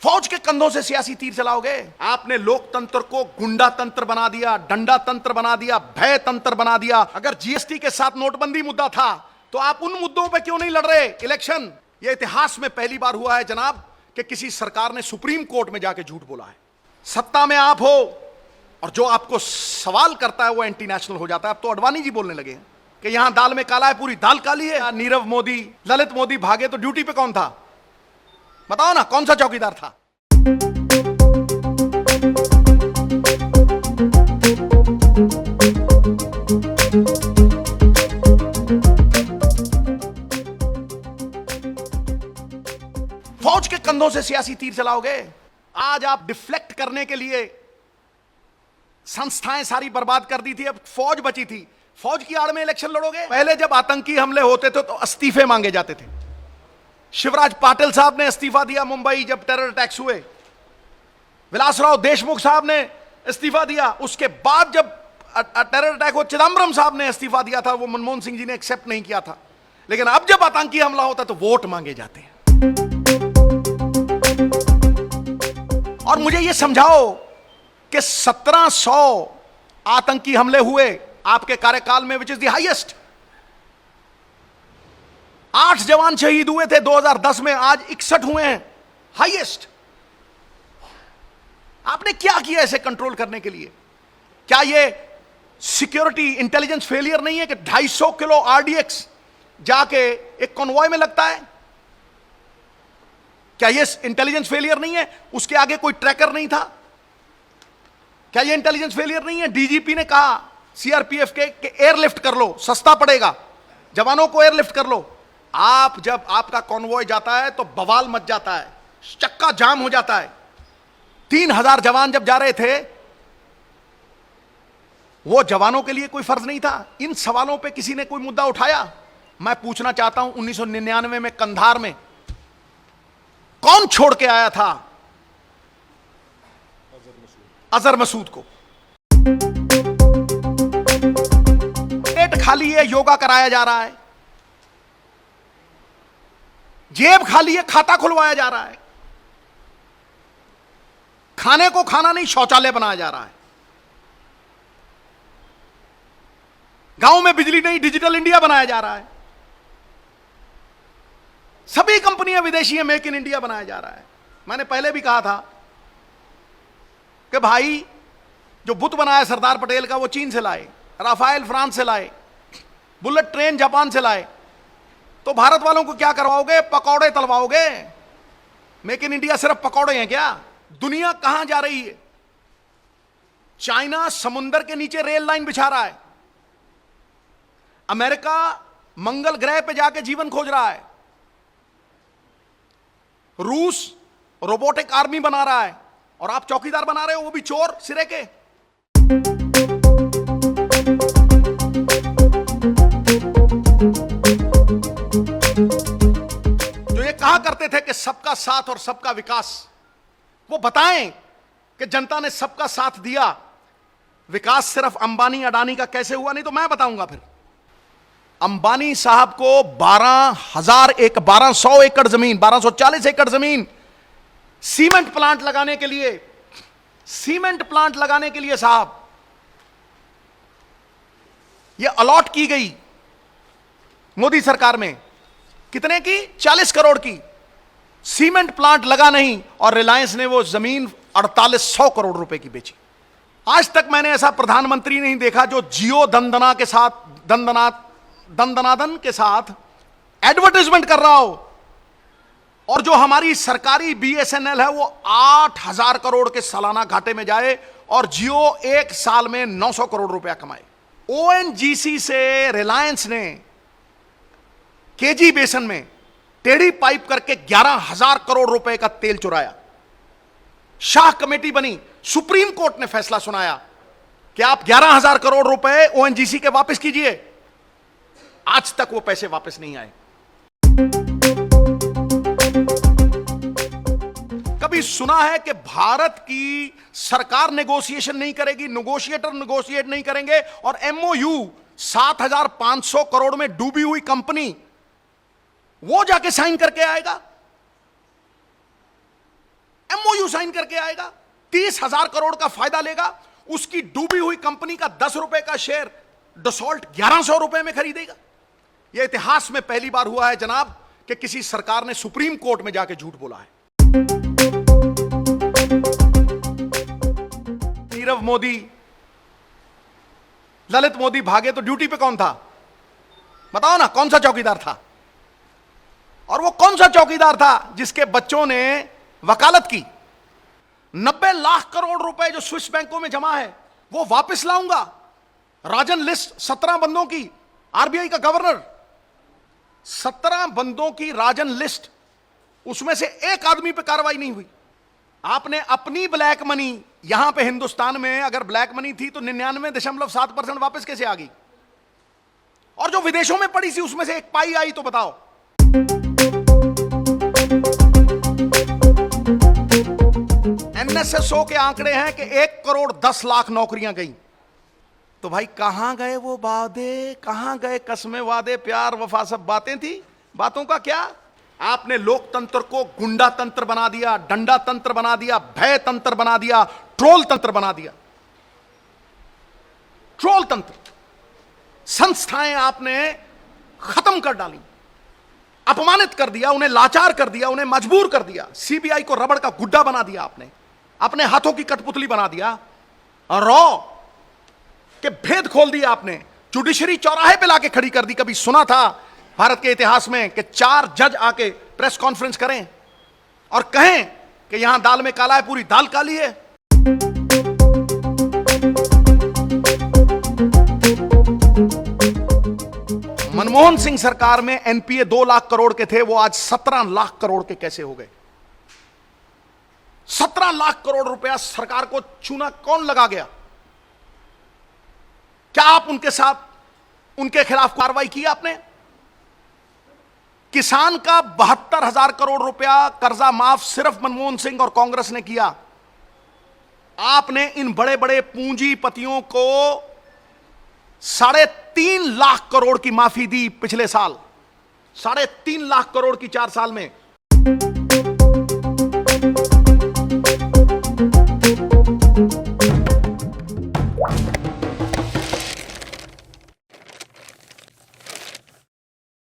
फौज के कंधों से सियासी तीर चलाओगे? आपने लोकतंत्र को गुंडा तंत्र बना दिया, डंडा तंत्र बना दिया, भय तंत्र बना दिया। अगर जीएसटी के साथ नोटबंदी मुद्दा था तो आप उन मुद्दों पे क्यों नहीं लड़ रहे इलेक्शन? यह इतिहास में पहली बार हुआ है जनाब कि किसी सरकार ने सुप्रीम कोर्ट में जाके झूठ बोला है। सत्ता में आप हो और जो आपको सवाल करता है वो एंटी नेशनल हो जाता है। अब तो अडवाणी जी बोलने लगे हैं कि यहां दाल में काला है, पूरी दाल काली है। नीरव मोदी, ललित मोदी भागे तो ड्यूटी पे कौन था? बताओ ना, कौन सा चौकीदार था? फौज के कंधों से सियासी तीर चलाओगे? आज आप डिफ्लेक्ट करने के लिए संस्थाएं सारी बर्बाद कर दी थी, अब फौज बची थी। फौज की आड़ में इलेक्शन लड़ोगे? पहले जब आतंकी हमले होते थे तो इस्तीफे मांगे जाते थे। शिवराज पाटिल साहब ने इस्तीफा दिया मुंबई जब टेरर अटैक्स हुए। विलासराव देशमुख साहब ने इस्तीफा दिया। उसके बाद जब टेरर अटैक हुआ, चिदम्बरम साहब ने इस्तीफा दिया था, वो मनमोहन सिंह जी ने एक्सेप्ट नहीं किया था। लेकिन अब जब आतंकी हमला होता है तो वोट मांगे जाते हैं। और मुझे यह समझाओ कि 1700 आतंकी हमले हुए आपके कार्यकाल में, विच इज द हाईएस्ट। 8 जवान शहीद हुए थे 2010 में, आज 61 हुए हैं, हाईएस्ट। आपने क्या किया इसे कंट्रोल करने के लिए? क्या यह सिक्योरिटी इंटेलिजेंस फेलियर नहीं है कि 250 किलो आरडीएक्स जाके एक कॉन्वॉय में लगता है? क्या यह इंटेलिजेंस फेलियर नहीं है? उसके आगे कोई ट्रैकर नहीं था? क्या यह इंटेलिजेंस फेलियर नहीं है? डीजीपी ने कहा सीआरपीएफ के कि एयरलिफ्ट कर लो, सस्ता पड़ेगा, जवानों को एयरलिफ्ट कर लो। आप जब आपका कॉन्वॉय जाता है तो बवाल मच जाता है, चक्का जाम हो जाता है। 3000 जवान जब जा रहे थे, वो जवानों के लिए कोई फर्ज नहीं था? इन सवालों पे किसी ने कोई मुद्दा उठाया? मैं पूछना चाहता हूं, 1999 में कंधार में कौन छोड़ के आया था अजहर मसूद को? पेट खाली है, योगा कराया जा रहा है। जेब खाली है, खाता खुलवाया जा रहा है। खाने को खाना नहीं, शौचालय बनाया जा रहा है। गांव में बिजली नहीं, डिजिटल इंडिया बनाया जा रहा है। सभी कंपनियां विदेशी हैं, मेक इन इंडिया बनाया जा रहा है। मैंने पहले भी कहा था कि भाई जो बुत बनाया सरदार पटेल का वो चीन से लाए, राफेल फ्रांस से लाए, बुलेट ट्रेन जापान से लाए, तो भारत वालों को क्या करवाओगे? पकौड़े तलवाओगे? मेक इन इंडिया सिर्फ पकौड़े हैं क्या? दुनिया कहां जा रही है? चाइना समुंदर के नीचे रेल लाइन बिछा रहा है। अमेरिका मंगल ग्रह पे जाके जीवन खोज रहा है। रूस रोबोटिक आर्मी बना रहा है और आप चौकीदार बना रहे हो, वो भी चोर सिरे के। जो ये कहा करते थे कि सबका साथ और सबका विकास, वो बताएं कि जनता ने सबका साथ दिया, विकास सिर्फ अंबानी अडानी का कैसे हुआ? नहीं तो मैं बताऊंगा फिर। अंबानी साहब को 1200 एकड़ जमीन, 1240 एकड़ जमीन सीमेंट प्लांट लगाने के लिए साहब यह अलॉट की गई मोदी सरकार में। कितने की? 40 करोड़ की। सीमेंट प्लांट लगा नहीं और रिलायंस ने वो जमीन 4800 करोड़ रुपए की बेची। आज तक मैंने ऐसा प्रधानमंत्री नहीं देखा जो जियो दंदनादन के साथ एडवर्टाइजमेंट कर रहा हो, और जो हमारी सरकारी बीएसएनएल है वो 8000 करोड़ के सालाना घाटे में जाए और जियो एक साल में 900 करोड़ रुपया कमाए। ओएनजीसी से रिलायंस ने केजी बेसन में टेढ़ी पाइप करके 11,000 करोड़ रुपए का तेल चुराया। शाह कमेटी बनी, सुप्रीम कोर्ट ने फैसला सुनाया कि आप 11,000 करोड़ रुपए ओएनजीसी के वापस कीजिए। आज तक वो पैसे वापस नहीं आए। कभी सुना है कि भारत की सरकार नेगोशिएशन नहीं करेगी, नेगोशिएटर नेगोशिएट नहीं करेंगे और एमओयू 7,500 करोड़ में डूबी हुई कंपनी वो जाके साइन करके आएगा? एमओयू साइन करके आएगा, 30,000 करोड़ का फायदा लेगा, उसकी डूबी हुई कंपनी का 10 रुपए का शेयर डसॉल्ट 1100 रुपए में खरीदेगा। यह इतिहास में पहली बार हुआ है जनाब कि किसी सरकार ने सुप्रीम कोर्ट में जाके झूठ बोला है। नीरव मोदी, ललित मोदी भागे तो ड्यूटी पे कौन था? बताओ ना, कौन सा चौकीदार था? और वो कौन सा चौकीदार था जिसके बच्चों ने वकालत की? 90 लाख करोड़ रुपए जो स्विस बैंकों में जमा है वो वापस लाऊंगा। राजन लिस्ट 17 बंदों की, आरबीआई का गवर्नर, 17 बंदों की राजन लिस्ट, उसमें से एक आदमी पे कार्रवाई नहीं हुई। आपने अपनी ब्लैक मनी यहां पे हिंदुस्तान में अगर ब्लैक मनी थी तो 99.7% वापस कैसे आ गई? और जो विदेशों में पड़ी थी उसमें से एक पाई आई तो बताओ। एनएसएसओ के आंकड़े हैं कि 1 करोड़ 10 लाख नौकरियां गई। तो भाई कहां गए वो वादे, कहां गए कस्में, वादे, प्यार, वफा, सब बातें थी, बातों का क्या? आपने लोकतंत्र को गुंडा तंत्र बना दिया, डंडा तंत्र बना दिया, भय तंत्र बना दिया, ट्रोल तंत्र बना दिया। ट्रोल तंत्र, संस्थाएं आपने खत्म कर डाली, अपमानित कर दिया, उन्हें लाचार कर दिया, उन्हें मजबूर कर दिया। सीबीआई को रबड़ का गुड्डा बना दिया आपने, अपने हाथों की कठपुतली बना दिया, रॉ के भेद खोल दिया आपने, जुडिशरी चौराहे पे लाके खड़ी कर दी। कभी सुना था भारत के इतिहास में कि 4 जज आके प्रेस कॉन्फ्रेंस करें और कहें कि यहां दाल में काला है, पूरी दाल काली है? मनमोहन सिंह सरकार में एनपीए 2 लाख करोड़ के थे, वो आज 17 लाख करोड़ के कैसे हो गए? 17 लाख करोड़ रुपया सरकार को चूना कौन लगा गया? क्या आप उनके साथ, उनके खिलाफ कार्रवाई की आपने? किसान का 72,000 करोड़ रुपया कर्जा माफ सिर्फ मनमोहन सिंह और कांग्रेस ने किया। आपने इन बड़े बड़े पूंजीपतियों को 3.5 लाख करोड़ की माफी दी पिछले साल, 3.5 लाख करोड़ की 4 साल में।